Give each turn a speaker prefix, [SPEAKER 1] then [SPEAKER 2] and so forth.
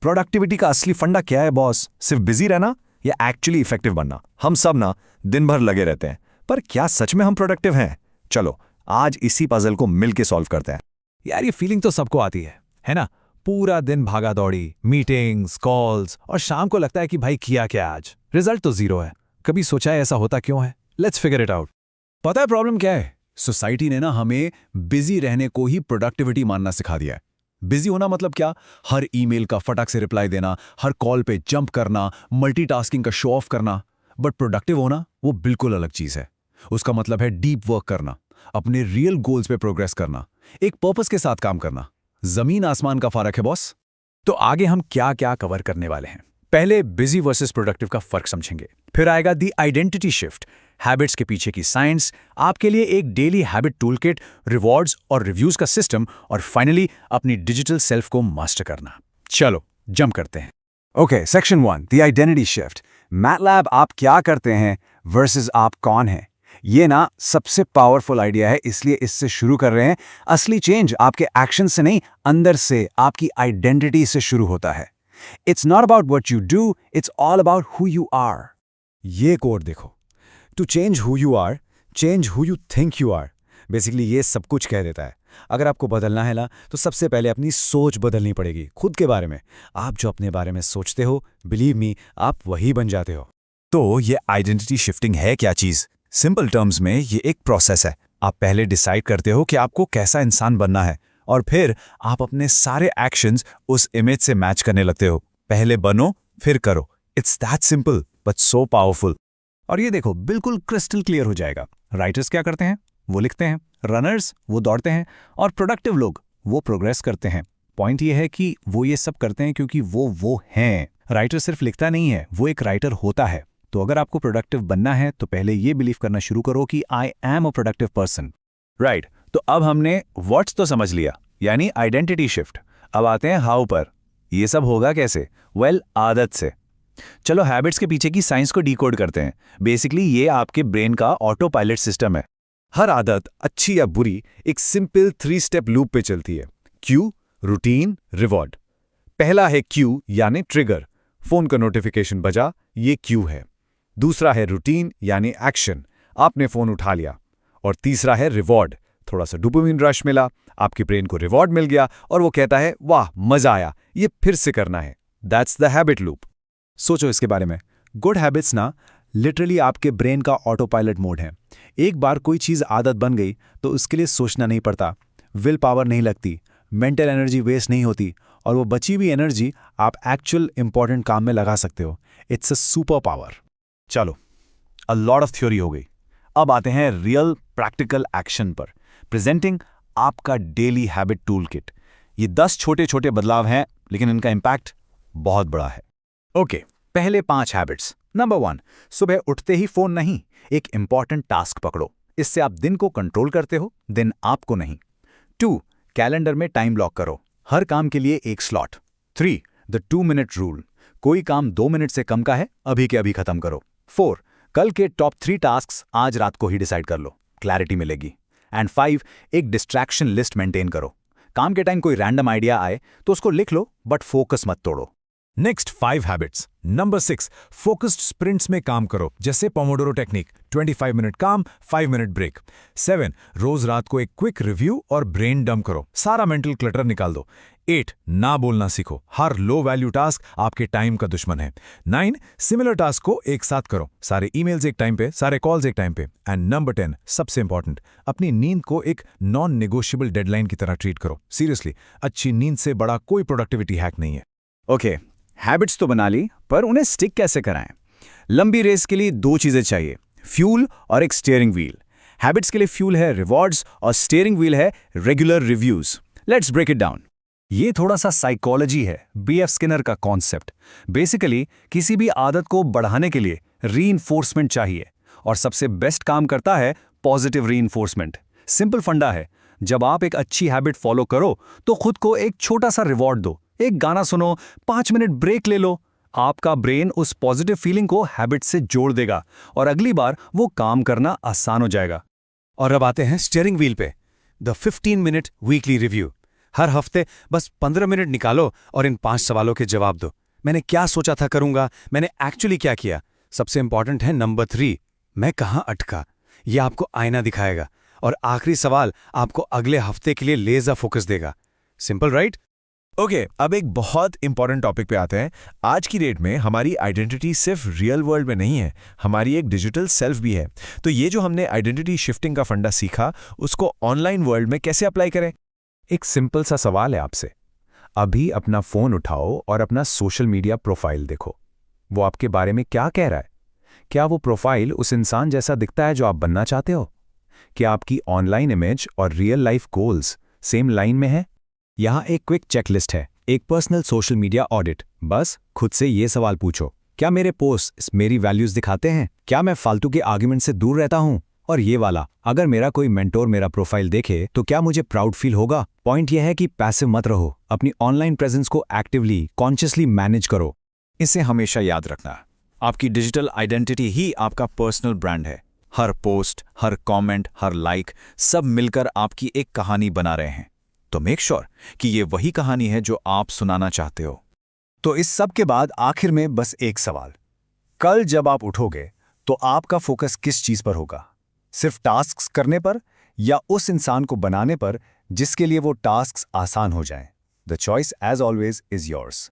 [SPEAKER 1] Productivity का असली फंडा क्या है बॉस? सिर्फ बिजी रहना या एक्चुअली इफेक्टिव बनना? हम सब ना दिन भर लगे रहते हैं, पर क्या सच में हम प्रोडक्टिव हैं? चलो आज इसी पजल को मिल के सॉल्व करते हैं।
[SPEAKER 2] यार ये फीलिंग तो सबको आती है ना? पूरा दिन भागा दौड़ी, मीटिंग्स, कॉल्स, और शाम को लगता है कि भाई किया क्या आज, रिजल्ट तो जीरो है। कभी सोचा है ऐसा होता क्यों है? Let's figure it out.
[SPEAKER 3] पता है प्रॉब्लम क्या है? सोसाइटी ने ना हमें बिजी रहने को ही प्रोडक्टिविटी मानना सिखा दिया है। बिजी होना मतलब क्या? हर ईमेल का फटाक से रिप्लाई देना, हर कॉल पे जंप करना, मल्टीटास्किंग का शो ऑफ करना। बट प्रोडक्टिव होना वो बिल्कुल अलग चीज है। उसका मतलब है डीप वर्क करना, अपने रियल गोल्स पे प्रोग्रेस करना, एक पर्पस के साथ काम करना। जमीन आसमान का फर्क है बॉस।
[SPEAKER 2] तो आगे हम क्या क्या कवर करने वाले हैं? पहले बिजी वर्सेस प्रोडक्टिव का फर्क समझेंगे, फिर आएगा दी आइडेंटिटी शिफ्ट, हैबिट्स के पीछे की साइंस, आपके लिए एक डेली हैबिट टूलकिट, रिवॉर्ड्स और रिव्यूज का सिस्टम, और फाइनली अपनी डिजिटल सेल्फ को मास्टर करना। चलो जंप करते हैं।
[SPEAKER 4] Okay, section 1, the identity shift. MATLAB आप क्या करते हैं वर्सेस आप कौन हैं। ये ना सबसे पावरफुल आइडिया है, इसलिए इससे शुरू कर रहे हैं। असली चेंज आपके एक्शन से नहीं, अंदर से, आपकी आइडेंटिटी से शुरू होता है। It's not about what you do, it's all about who you are.
[SPEAKER 3] ये कोड देखो, to change who you are, change who you think you are. Basically ये सब कुछ कह देता है। अगर आपको बदलना है ना, तो सबसे पहले अपनी सोच बदलनी पड़ेगी खुद के बारे में। आप जो अपने बारे में सोचते हो, बिलीव मी, आप वही बन जाते हो।
[SPEAKER 1] तो ये आइडेंटिटी शिफ्टिंग है क्या चीज? सिंपल टर्म्स में ये एक प्रोसेस है। आप पहले डिसाइड करते हो कि आपको कैसा इंसान बनना है, और फिर आप अपने सारे एक्शंस उस इमेज से मैच करने लगते हो। पहले बनो फिर करो। It's that simple but so powerful.
[SPEAKER 2] और ये देखो, बिल्कुल क्रिस्टल क्लियर हो जाएगा। राइटर्स क्या करते हैं? वो लिखते हैं। रनर्स वो दौड़ते हैं। और प्रोडक्टिव लोग वो प्रोग्रेस करते हैं। पॉइंट ये है कि वो ये सब करते हैं क्योंकि वो हैं। राइटर सिर्फ लिखता नहीं है, वो एक राइटर होता है। तो अगर आपको प्रोडक्टिव बनना है तो पहले ये बिलीव करना शुरू करो कि I am a productive person.
[SPEAKER 1] Right, तो अब हमने व्हाट्स तो समझ लिया, यानी आइडेंटिटी शिफ्ट। अब आते हैं हाउ पर। ये सब होगा कैसे? वेल, आदत से। चलो हैबिट्स के पीछे की साइंस को डिकोड करते हैं। बेसिकली ये आपके ब्रेन का ऑटो पायलट सिस्टम है।
[SPEAKER 3] हर आदत, अच्छी या बुरी, एक सिंपल 3 स्टेप लूप पे चलती है। Q, routine, reward. पहला है क्यू यानी ट्रिगर। फोन का नोटिफिकेशन बजा, ये क्यू है। दूसरा है रूटीन यानी एक्शन, आपने फोन उठा लिया। और तीसरा है रिवॉर्ड, थोड़ा सा डोपामिन रश मिला, आपके ब्रेन को रिवॉर्ड मिल गया और वो कहता है वाह मजा आया, ये फिर से करना है। That's the habit loop. सोचो इसके बारे में। गुड हैबिट्स ना लिटरली आपके ब्रेन का ऑटो पायलट मोड है। एक बार कोई चीज़ आदत बन गई तो उसके लिए सोचना नहीं पड़ता, विल पावर नहीं लगती, मेंटल एनर्जी वेस्ट नहीं होती, और वो बची हुई एनर्जी आप एक्चुअल इंपॉर्टेंट काम में लगा सकते हो। It's a super power.
[SPEAKER 1] चलो, अ लॉट ऑफ थ्योरी हो गई। अब आते हैं रियल प्रैक्टिकल एक्शन पर। प्रेजेंटिंग आपका डेली हैबिट टूल किट। ये 10 छोटे छोटे बदलाव हैं, लेकिन इनका इंपैक्ट बहुत बड़ा है।
[SPEAKER 2] ओके, पहले 5 हैबिट्स। नंबर 1, सुबह उठते ही फोन नहीं, एक इंपॉर्टेंट टास्क पकड़ो। इससे आप दिन को कंट्रोल करते हो, दिन आपको नहीं। 2, कैलेंडर में टाइम ब्लॉक करो, हर काम के लिए एक स्लॉट। 3, द 2 मिनट रूल, कोई काम 2 मिनट से कम का है, अभी के अभी खत्म करो। 4, कल के टॉप 3 टास्क्स आज रात को ही डिसाइड कर लो, क्लैरिटी मिलेगी। एंड 5, एक डिस्ट्रैक्शन लिस्ट मेंटेन करो। काम के टाइम कोई रैंडम आइडिया आए तो उसको लिख लो, बट फोकस मत तोड़ो।
[SPEAKER 3] Next 5 habits. Number 6, focused sprints में काम करो, जैसे पोमोडोरो टेक्निक, 25 मिनट काम, 5 मिनट ब्रेक। 7, रोज रात को एक क्विक रिव्यू और ब्रेन डंप करो, सारा मेंटल क्लटर निकाल दो। 8, ना बोलना सीखो, हर लो वैल्यू टास्क आपके टाइम का दुश्मन है। 9, सिमिलर टास्क को एक साथ करो, सारे ईमेल्स एक टाइम पे, सारे कॉल्स एक टाइम पे। एंड नंबर 10, सबसे इंपॉर्टेंट, अपनी नींद को एक नॉन नेगोशिएबल डेडलाइन की तरह ट्रीट करो। सीरियसली, अच्छी नींद से बड़ा कोई प्रोडक्टिविटी हैक नहीं है।
[SPEAKER 4] ओके, हैबिट्स तो बना ली, पर उन्हें स्टिक कैसे कराएं? लंबी रेस के लिए 2 चीजें चाहिए, फ्यूल और एक स्टीयरिंग व्हील। हैबिट्स के लिए फ्यूल है रिवॉर्ड्स और स्टीयरिंग व्हील है regular reviews. Let's break it down.
[SPEAKER 1] ये थोड़ा सा साइकोलॉजी है, बीएफ स्किनर का कॉन्सेप्ट। बेसिकली किसी भी आदत को बढ़ाने के लिए रीइंफोर्समेंट चाहिए, और सबसे बेस्ट काम करता है पॉजिटिव रीइंफोर्समेंट। सिंपल फंडा है, जब आप एक अच्छी हैबिट फॉलो करो तो खुद को एक छोटा सा रिवॉर्ड दो, एक गाना सुनो, 5 मिनट ब्रेक ले लो। आपका ब्रेन उस पॉजिटिव फीलिंग को हैबिट से जोड़ देगा और अगली बार वो काम करना आसान हो जाएगा।
[SPEAKER 3] और अब आते हैं स्टीयरिंग व्हील पे, द 15 मिनट वीकली रिव्यू।
[SPEAKER 1] हर हफ्ते बस 15 मिनट निकालो और इन 5 सवालों के जवाब दो। मैंने क्या सोचा था करूंगा, मैंने एक्चुअली क्या किया। सबसे इंपॉर्टेंट है नंबर 3, मैं कहाँ अटका। यह आपको आईना दिखाएगा। और आखिरी सवाल आपको अगले हफ्ते के लिए लेजर फोकस देगा। Simple right?
[SPEAKER 3] ओके, अब एक बहुत इंपॉर्टेंट टॉपिक पे आते हैं। आज की डेट में हमारी आइडेंटिटी सिर्फ रियल वर्ल्ड में नहीं है, हमारी एक डिजिटल सेल्फ भी है। तो ये जो हमने आइडेंटिटी शिफ्टिंग का फंडा सीखा, उसको ऑनलाइन वर्ल्ड में कैसे अप्लाई करें?
[SPEAKER 2] एक सिंपल सा सवाल है आपसे। अभी अपना फोन उठाओ और अपना सोशल मीडिया प्रोफाइल देखो। वो आपके बारे में क्या कह रहा है? क्या वो प्रोफाइल उस इंसान जैसा दिखता है जो आप बनना चाहते हो? क्या आपकी ऑनलाइन इमेज और real life goals same line में है? यहाँ एक क्विक चेकलिस्ट है, एक पर्सनल सोशल मीडिया ऑडिट। बस खुद से ये सवाल पूछो, क्या मेरे पोस्ट मेरी वैल्यूज दिखाते हैं? क्या मैं फालतू के आर्ग्यूमेंट से दूर रहता हूँ? और ये वाला, अगर मेरा कोई मेंटोर मेरा प्रोफाइल देखे तो क्या मुझे प्राउड फील होगा? पॉइंट यह है कि पैसिव मत रहो, अपनी ऑनलाइन प्रेजेंस को एक्टिवली कॉन्शियसली मैनेज करो।
[SPEAKER 5] इसे हमेशा याद रखना, आपकी डिजिटल आइडेंटिटी ही आपका पर्सनल ब्रांड है। हर पोस्ट, हर कमेंट, हर लाइक सब मिलकर आपकी एक कहानी बना रहे हैं। तो मेक श्योर कि ये वही कहानी है जो आप सुनाना चाहते हो।
[SPEAKER 2] तो इस सब के बाद आखिर में बस एक सवाल, कल जब आप उठोगे तो आपका फोकस किस चीज पर होगा? सिर्फ टास्क्स करने पर या उस इंसान को बनाने पर जिसके लिए वो टास्क्स आसान हो जाएं? The choice as always is yours.